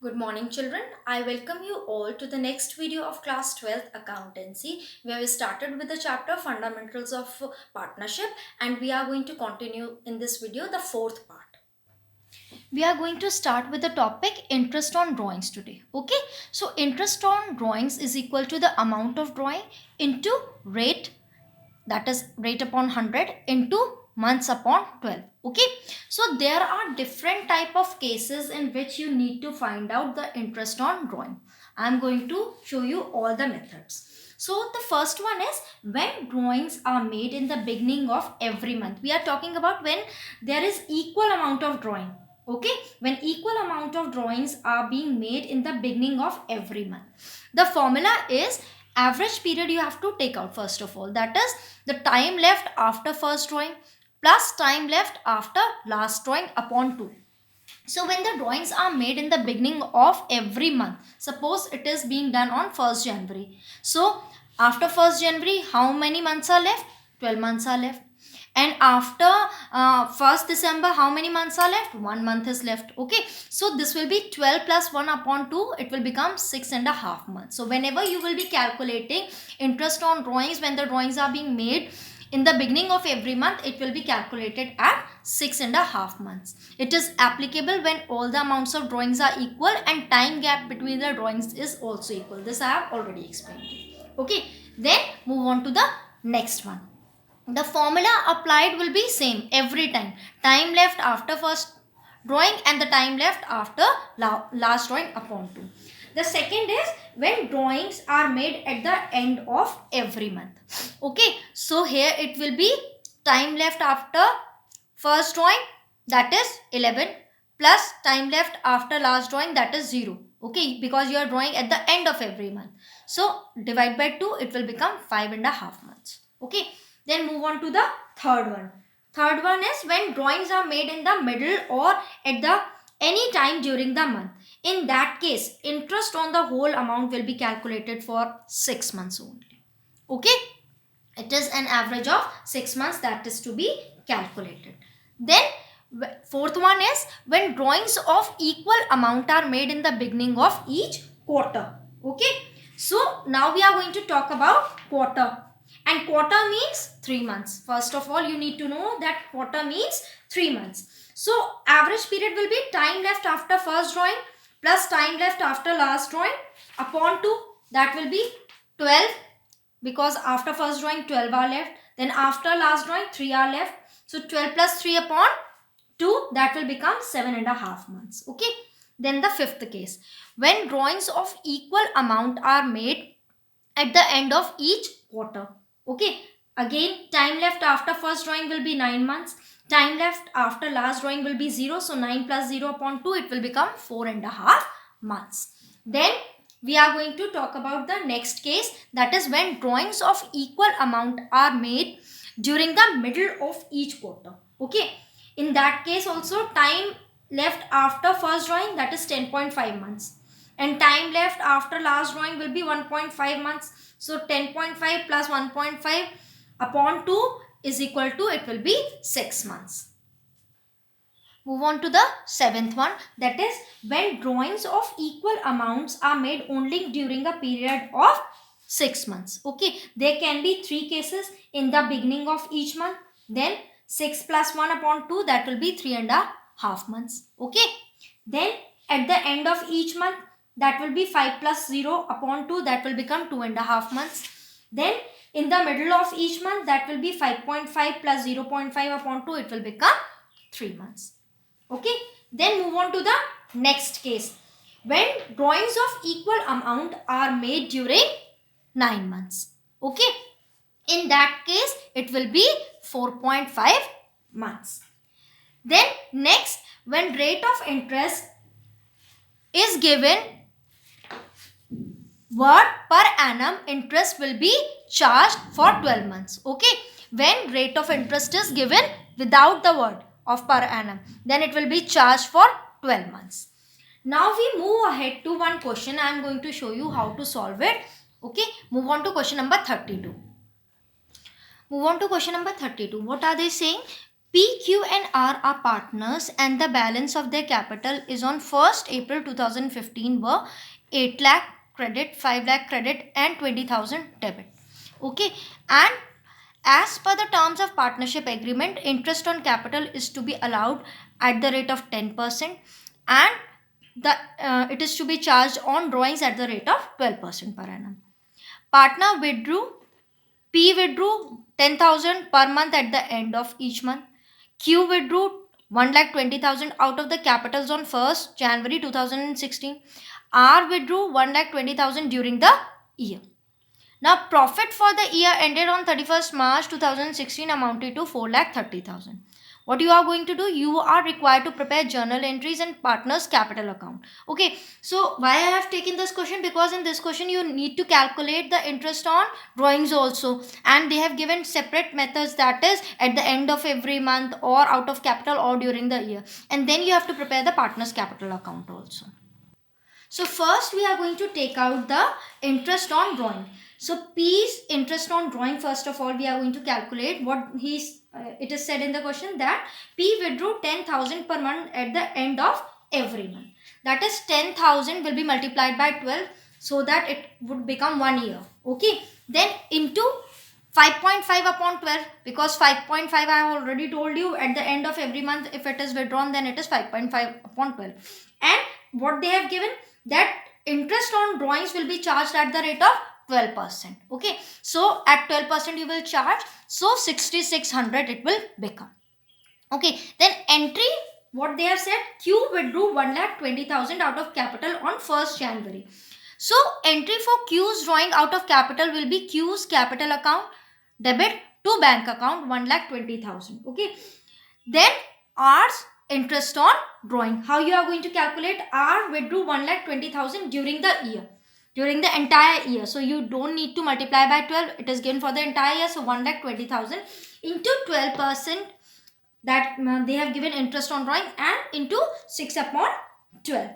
Good morning, children. I welcome you all to the next video of class 12th accountancy, where we started with the chapter fundamentals of partnership, and we are going to continue in this video the fourth part. We are going to start with the topic interest on drawings today. Okay, so interest on drawings is equal to the amount of drawing into rate, that is rate upon 100 into months upon 12. Okay, so there are different type of cases in which you need to find out the interest on drawing. I am going to show you all the methods. So the first one is when drawings are made in the beginning of every month. We are talking about when there is equal amount of drawing. Okay, when equal amount of drawings are being made in the beginning of every month. The formula is average period you have to take out first of all, that is the time left after first drawing plus time left after last drawing upon 2. So when the drawings are made in the beginning of every month, suppose it is being done on 1st January, so after 1st January how many months are left? 12 months are left. And after 1st December how many months are left? 1 month is left. Okay, so this will be 12 plus 1 upon 2, it will become 6.5 months. So whenever you will be calculating interest on drawings, when the drawings are being made in the beginning of every month, it will be calculated at 6.5 months. It is applicable when all the amounts of drawings are equal and time gap between the drawings is also equal. This I have already explained. Okay, then move on to the next one. The formula applied will be same every time. Time left after first drawing and the time left after last drawing upon 2. The second is when drawings are made at the end of every month. Okay, so here it will be time left after first drawing, that is 11, plus time left after last drawing, that is 0. Okay, because you are drawing at the end of every month. So divide by 2, it will become 5.5 months. Okay, then move on to the third one. Third one is when drawings are made in the middle or at the any time during the month. In that case, interest on the whole amount will be calculated for 6 months only. Okay, it is an average of 6 months that is to be calculated. Then fourth one is when drawings of equal amount are made in the beginning of each quarter. Okay, so now we are going to talk about quarter. And quarter means 3 months. First of all, you need to know that quarter means 3 months. So average period will be time left after first drawing plus time left after last drawing upon 2. That will be 12, because after first drawing 12 are left. Then after last drawing 3 are left. So 12 plus 3 upon 2, that will become 7.5 months. Okay. Then the fifth case, when drawings of equal amount are made at the end of each quarter. Okay, again time left after first drawing will be 9 months. Time left after last drawing will be 0. So 9 plus 0 upon 2, it will become 4.5 months. Then we are going to talk about the next case, that is when drawings of equal amount are made during the middle of each quarter. Okay, in that case also time left after first drawing, that is 10.5 months, and time left after last drawing will be 1.5 months. So 10.5 plus 1.5 upon 2 is equal to, it will be 6 months. Move on to the seventh one, that is when drawings of equal amounts are made only during a period of 6 months. Okay, there can be 3 cases: in the beginning of each month, then 6 plus 1 upon 2, that will be 3.5 months. Okay, then at the end of each month, that will be 5 plus 0 upon 2, that will become 2.5 months. Then in the middle of each month, that will be 5.5 plus 0.5 upon 2, it will become 3 months. Okay, then move on to the next case, when drawings of equal amount are made during 9 months. Okay, in that case it will be 4.5 months. Then next, when rate of interest is given, what per annum interest will be charged for 12 months. Okay, when rate of interest is given without the word of per annum, then it will be charged for 12 months. Now we move ahead to one question. I am going to show you how to solve it. Okay, move on to question number 32. Move on to question number 32. What are they saying? P, Q and R are partners and the balance of their capital is on 1st April 2015 were 8 lakh credit, 5 lakh credit and 20,000 debit. Okay, and as per the terms of partnership agreement, interest on capital is to be allowed at the rate of 10% and it is to be charged on drawings at the rate of 12% per annum. Partner withdrew, P withdrew 10,000 per month at the end of each month. Q withdrew 1,20,000 out of the capitals on 1st January 2016. R withdrew 1,20,000 during the year. Now, profit for the year ended on 31st March 2016 amounted to 4,30,000. What you are going to do? You are required to prepare journal entries and partners capital account. Okay, so why I have taken this question? Because in this question you need to calculate the interest on drawings also, and they have given separate methods, that is at the end of every month or out of capital or during the year, and then you have to prepare the partners capital account also. So first we are going to take out the interest on drawing. So P's interest on drawing, first of all we are going to calculate what it is said in the question that P withdrew 10,000 per month at the end of every month. That is 10,000 will be multiplied by 12 so that it would become 1 year. Okay. Then into 5.5 upon 12, because 5.5 I have already told you at the end of every month if it is withdrawn then it is 5.5 upon 12. And what they have given, that interest on drawings will be charged at the rate of 12%. Okay, so at 12% you will charge, so 6,600 it will become. Okay, then entry, what they have said, Q withdrew 1,20,000 out of capital on 1st January. So entry for Q's drawing out of capital will be Q's capital account debit to bank account 1,20,000. Okay, then R's interest on drawing. How you are going to calculate? R withdrew 1,20,000 during the year, during the entire year. So you don't need to multiply by 12. It is given for the entire year. So 1,20,000 into 12%, that they have given interest on drawing, and into 6 upon 12.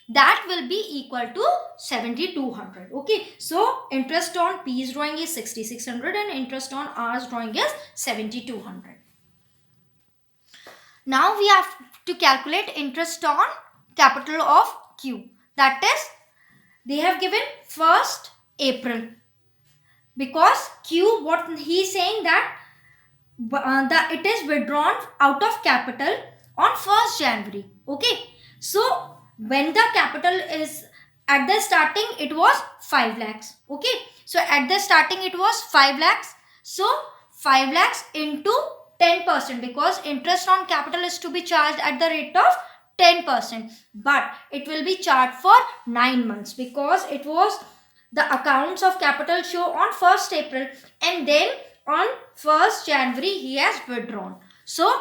That will be equal to 7,200. Okay. So interest on P's drawing is 6,600 and interest on R's drawing is 7,200. Now we have to calculate interest on capital of Q. That is, they have given 1st April. Because Q, what he is saying that it is withdrawn out of capital on 1st January. Okay. So when the capital is at the starting, it was 5 lakhs. Okay. So at the starting it was 5 lakhs. So 5 lakhs into 10%, because interest on capital is to be charged at the rate of 10%, but it will be charged for 9 months because it was the accounts of capital show on 1st April and then on 1st January he has withdrawn. So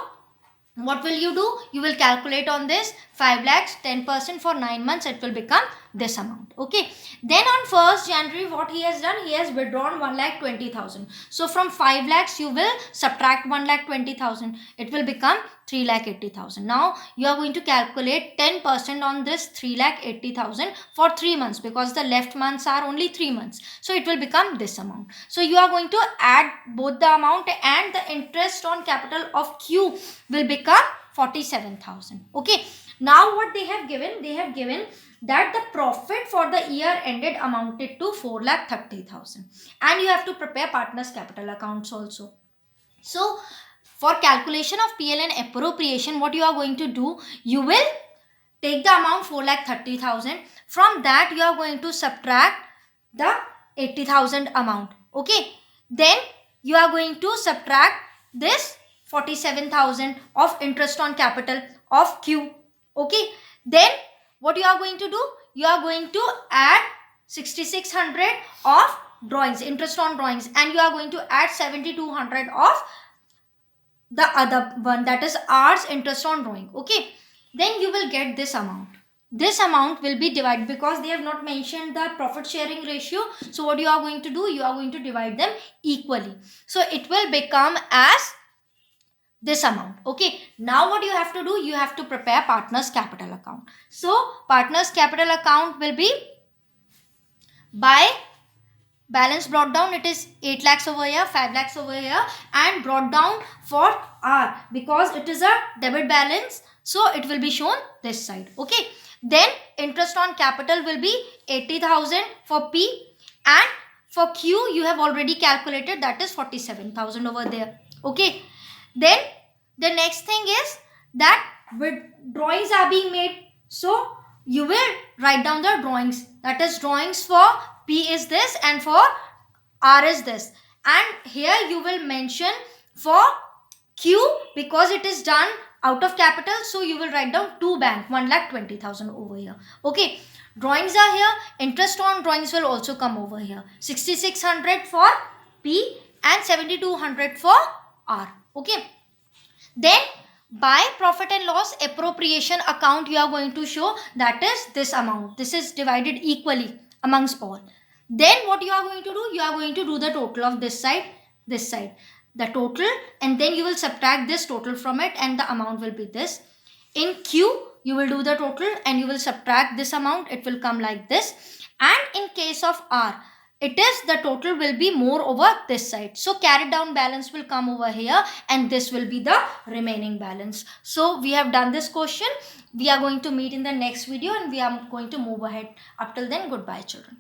what will you do? You will calculate on this 5 lakhs 10% for 9 months, it will become this amount. Okay. Then on 1st January what he has done? He has withdrawn 1,20,000. So from 5 lakhs you will subtract 1,20,000. It will become 3,80,000. Now you are going to calculate 10% on this 3,80,000 for 3 months, because the left months are only 3 months. So it will become this amount. So you are going to add both the amount, and the interest on capital of Q will become 47,000. Okay. Now what they have given? They have given that the profit for the year ended amounted to 4,30,000, and you have to prepare partners capital accounts also. So for calculation of PL and appropriation, what you are going to do? You will take the amount 4,30,000. From that you are going to subtract the 80,000 amount. Okay. Then you are going to subtract this 47,000 of interest on capital of Q. Okay. Then what you are going to do? You are going to add 6,600 of drawings, interest on drawings, and you are going to add 7,200 of the other one, that is R's interest on drawing. Okay. Then you will get this amount. This amount will be divided, because they have not mentioned the profit sharing ratio. So what you are going to do? You are going to divide them equally. So it will become as this amount. Okay. Now what you have to do? You have to prepare partners capital account. So partners capital account will be by balance brought down, it is 8 lakhs over here, 5 lakhs over here, and brought down for R because it is a debit balance, so it will be shown this side. Okay, then interest on capital will be 80,000 for P, and for Q you have already calculated, that is 47,000 over there. Okay, then the next thing is that drawings are being made, so you will write down the drawings, that is drawings for P is this and for R is this, and here you will mention for Q because it is done out of capital, so you will write down to bank 1,20,000 over here. Okay, drawings are here, interest on drawings will also come over here, 6,600 for P and 7,200 for R. Okay, then by profit and loss appropriation account you are going to show, that is this amount, this is divided equally amongst all. Then what you are going to do, you are going to do the total of this side, the total, and then you will subtract this total from it and the amount will be this. In Q you will do the total and you will subtract this amount, it will come like this. And in case of R, it is the total will be more over this side, so carried down balance will come over here and this will be the remaining balance. So we have done this question. We are going to meet in the next video and we are going to move ahead. Up till then, goodbye children.